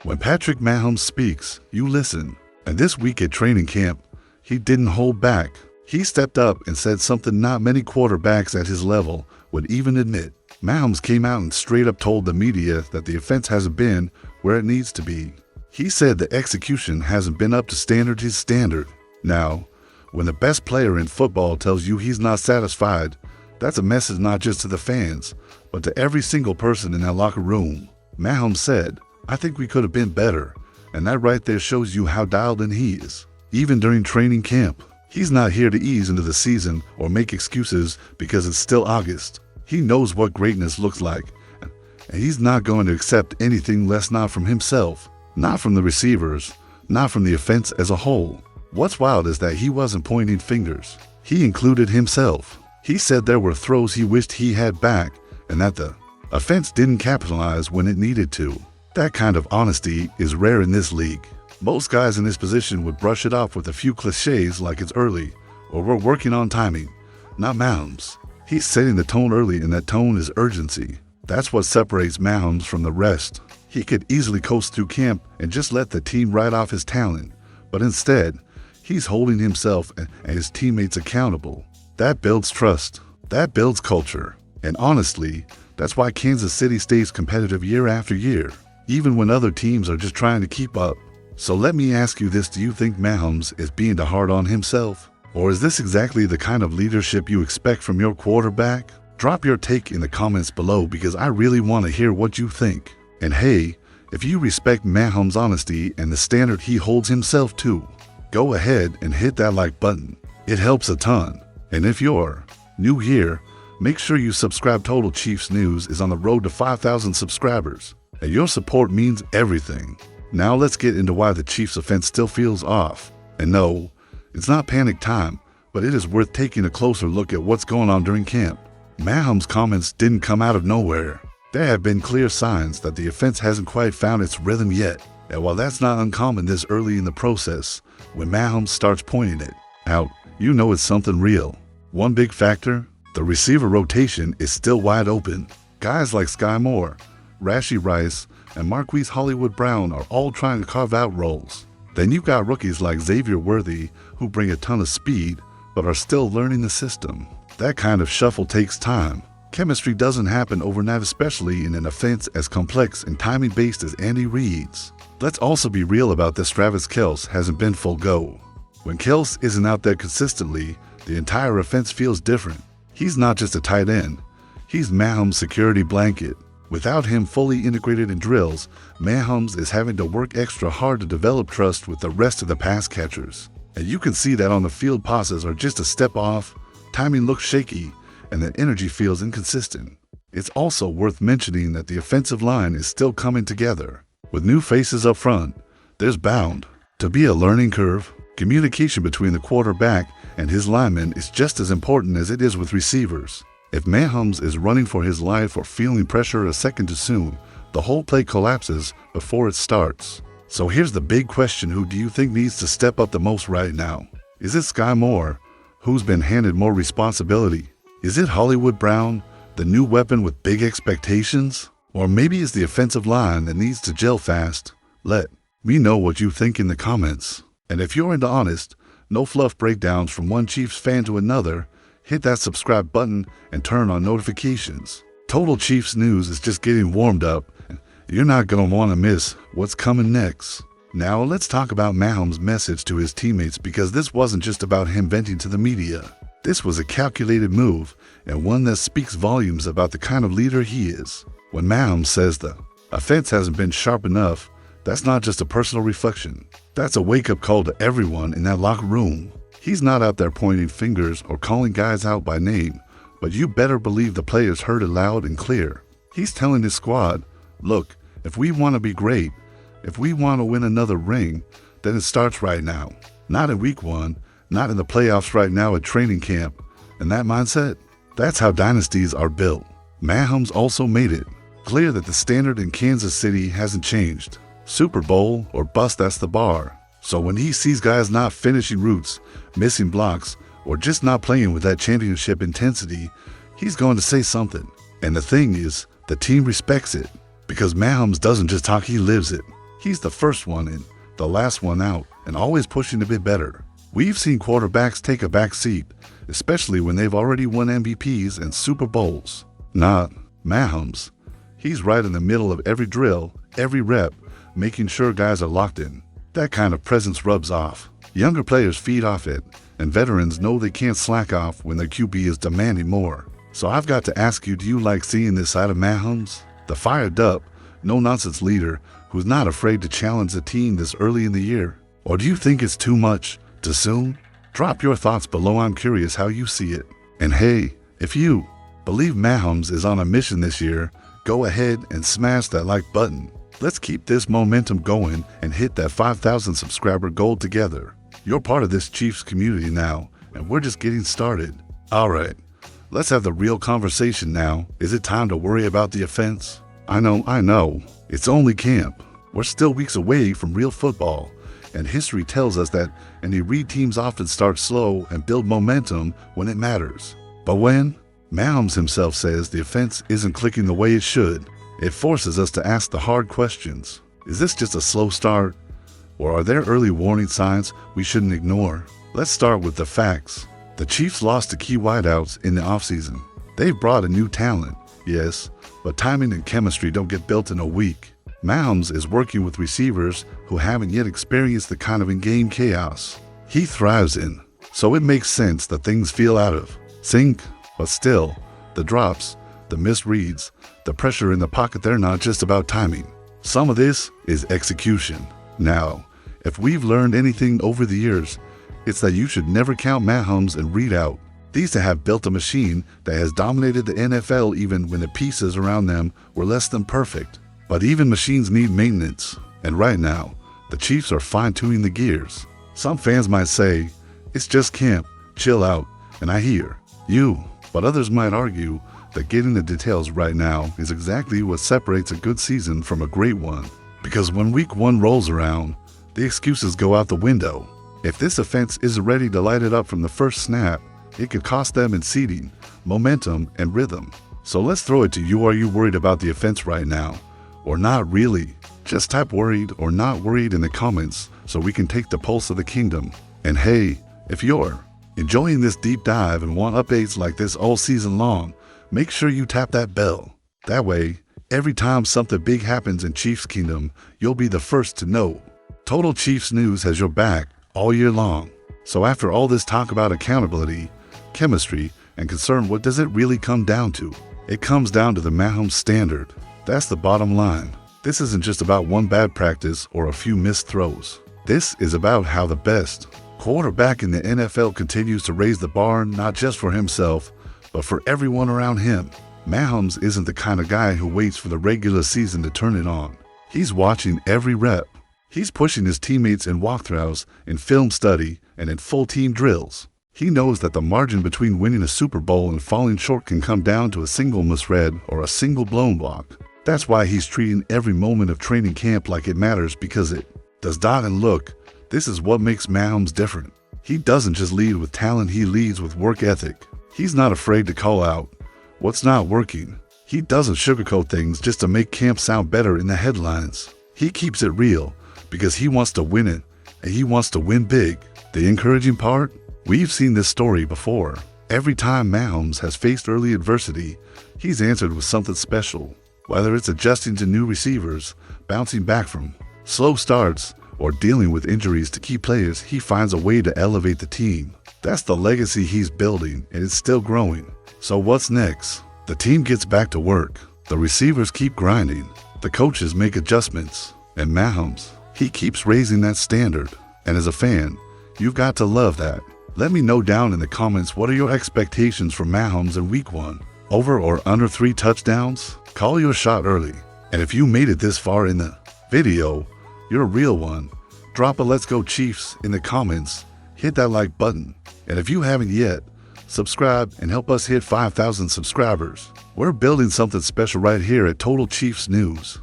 When Patrick Mahomes speaks, you listen. And this week at training camp, he didn't hold back. He stepped up and said something not many quarterbacks at his level would even admit. Mahomes came out and straight up told the media that the offense hasn't been where it needs to be. He said the execution hasn't been up to his standard. Now, when the best player in football tells you he's not satisfied, that's a message not just to the fans, but to every single person in that locker room. Mahomes said, "I think we could have been better," and that right there shows you how dialed in he is. Even during training camp, he's not here to ease into the season or make excuses because it's still August. He knows what greatness looks like, and he's not going to accept anything less, not from himself, not from the receivers, not from the offense as a whole. What's wild is that he wasn't pointing fingers. He included himself. He said there were throws he wished he had back and that the offense didn't capitalize when it needed to. That kind of honesty is rare in this league. Most guys in this position would brush it off with a few cliches like it's early or we're working on timing. Not Mahomes. He's setting the tone early, and that tone is urgency. That's what separates Mahomes from the rest. He could easily coast through camp and just let the team write off his talent, but instead, he's holding himself and his teammates accountable. That builds trust. That builds culture. And honestly, that's why Kansas City stays competitive year after year, even when other teams are just trying to keep up. So let me ask you this: do you think Mahomes is being too hard on himself? Or is this exactly the kind of leadership you expect from your quarterback? Drop your take in the comments below because I really want to hear what you think. And hey, if you respect Mahomes' honesty and the standard he holds himself to, go ahead and hit that like button. It helps a ton. And if you're new here, make sure you subscribe. Total Chiefs News is on the road to 5,000 subscribers, and your support means everything. Now let's get into why the Chiefs' offense still feels off. And no, it's not panic time, but it is worth taking a closer look at what's going on during camp. Mahomes' comments didn't come out of nowhere. There have been clear signs that the offense hasn't quite found its rhythm yet. And while that's not uncommon this early in the process, when Mahomes starts pointing it out, you know it's something real. One big factor: the receiver rotation is still wide open. Guys like Sky Moore, Rashee Rice, and Marquise Hollywood Brown are all trying to carve out roles. Then you've got rookies like Xavier Worthy who bring a ton of speed but are still learning the system. That kind of shuffle takes time. Chemistry doesn't happen overnight, especially in an offense as complex and timing-based as Andy Reid's. Let's also be real about this: Travis Kelce hasn't been full go. When Kelce isn't out there consistently, the entire offense feels different. He's not just a tight end, he's Mahomes' security blanket. Without him fully integrated in drills, Mahomes is having to work extra hard to develop trust with the rest of the pass catchers. And you can see that on the field. Passes are just a step off, timing looks shaky, and the energy feels inconsistent. It's also worth mentioning that the offensive line is still coming together. With new faces up front, there's bound to be a learning curve. Communication between the quarterback and his linemen is just as important as it is with receivers. If Mahomes is running for his life or feeling pressure a second too soon, the whole play collapses before it starts. So here's the big question: who do you think needs to step up the most right now? Is it Sky Moore, who's been handed more responsibility? Is it Hollywood Brown, the new weapon with big expectations? Or maybe it's the offensive line that needs to gel fast? Let me know what you think in the comments. And if you're into honest, no fluff breakdowns from one Chiefs fan to another, hit that subscribe button and turn on notifications. Total Chiefs News is just getting warmed up, and you're not going to want to miss what's coming next. Now let's talk about Mahomes' message to his teammates, because this wasn't just about him venting to the media. This was a calculated move, and one that speaks volumes about the kind of leader he is. When Mahomes says the offense hasn't been sharp enough, that's not just a personal reflection. That's a wake-up call to everyone in that locker room. He's not out there pointing fingers or calling guys out by name, but you better believe the players heard it loud and clear. He's telling his squad, look, if we want to be great, if we want to win another ring, then it starts right now. Not in week 1, not in the playoffs, right now at training camp. And that mindset, that's how dynasties are built. Mahomes also made it clear that the standard in Kansas City hasn't changed. Super Bowl or bust, that's the bar. So when he sees guys not finishing routes, missing blocks, or just not playing with that championship intensity, he's going to say something. And the thing is, the team respects it, because Mahomes doesn't just talk, he lives it. He's the first one in, the last one out, and always pushing a bit better. We've seen quarterbacks take a back seat, especially when they've already won MVPs and Super Bowls. Not Mahomes. He's right in the middle of every drill, every rep, making sure guys are locked in. That kind of presence rubs off. Younger players feed off it, and veterans know they can't slack off when their QB is demanding more. So I've got to ask you, do you like seeing this side of Mahomes? The fired up, no-nonsense leader who's not afraid to challenge the team this early in the year? Or do you think it's too much, too soon? Drop your thoughts below. I'm curious how you see it. And hey, if you believe Mahomes is on a mission this year, go ahead and smash that like button. Let's keep this momentum going and hit that 5,000 subscriber goal together. You're part of this Chiefs community now, and we're just getting started. All right, let's have the real conversation now. Is it time to worry about the offense? I know. It's only camp. We're still weeks away from real football, and history tells us that any Reid teams often start slow and build momentum when it matters. But when Mahomes himself says the offense isn't clicking the way it should, it forces us to ask the hard questions. Is this just a slow start? Or are there early warning signs we shouldn't ignore? Let's start with the facts. The Chiefs lost to key wideouts in the offseason. They've brought a new talent, yes, but timing and chemistry don't get built in a week. Mahomes is working with receivers who haven't yet experienced the kind of in-game chaos he thrives in. So it makes sense that things feel out of sync, but still, the drops, the missed reads, the pressure in the pocket, they're not just about timing. Some of this is execution. Now, if we've learned anything over the years, it's that you should never count Mahomes and Reid out. These have built a machine that has dominated the NFL even when the pieces around them were less than perfect. But even machines need maintenance, and right now, the Chiefs are fine-tuning the gears. Some fans might say, it's just camp, chill out, and I hear you. But others might argue that getting the details right now is exactly what separates a good season from a great one. Because when week one rolls around, the excuses go out the window. If this offense isn't ready to light it up from the first snap, it could cost them in seeding, momentum, and rhythm. So let's throw it to you. Are you worried about the offense right now? Or not really? Just type worried or not worried in the comments so we can take the pulse of the kingdom. And hey, if you're enjoying this deep dive and want updates like this all season long, make sure you tap that bell. That way, every time something big happens in Chiefs Kingdom, you'll be the first to know. Total Chiefs News has your back all year long. So after all this talk about accountability, chemistry, and concern, what does it really come down to? It comes down to the Mahomes standard. That's the bottom line. This isn't just about one bad practice or a few missed throws. This is about how the best quarterback in the NFL continues to raise the bar, not just for himself, but for everyone around him. Mahomes isn't the kind of guy who waits for the regular season to turn it on. He's watching every rep. He's pushing his teammates in walkthroughs, in film study, and in full team drills. He knows that the margin between winning a Super Bowl and falling short can come down to a single misread or a single blown block. That's why he's treating every moment of training camp like it matters, because it does. And look, this is what makes Mahomes different. He doesn't just lead with talent, he leads with work ethic. He's not afraid to call out what's not working. He doesn't sugarcoat things just to make camp sound better in the headlines. He keeps it real because he wants to win it, and he wants to win big. The encouraging part? We've seen this story before. Every time Mahomes has faced early adversity, he's answered with something special. Whether it's adjusting to new receivers, bouncing back from slow starts, or dealing with injuries to key players, he finds a way to elevate the team. That's the legacy he's building, and it's still growing. So what's next? The team gets back to work. The receivers keep grinding. The coaches make adjustments. And Mahomes, he keeps raising that standard. And as a fan, you've got to love that. Let me know down in the comments, what are your expectations for Mahomes in week one? Over or under 3 touchdowns? Call your shot early. And if you made it this far in the video, you're a real one. Drop a "Let's Go Chiefs" in the comments. Hit that like button. And if you haven't yet, subscribe and help us hit 5,000 subscribers. We're building something special right here at Total Chiefs News.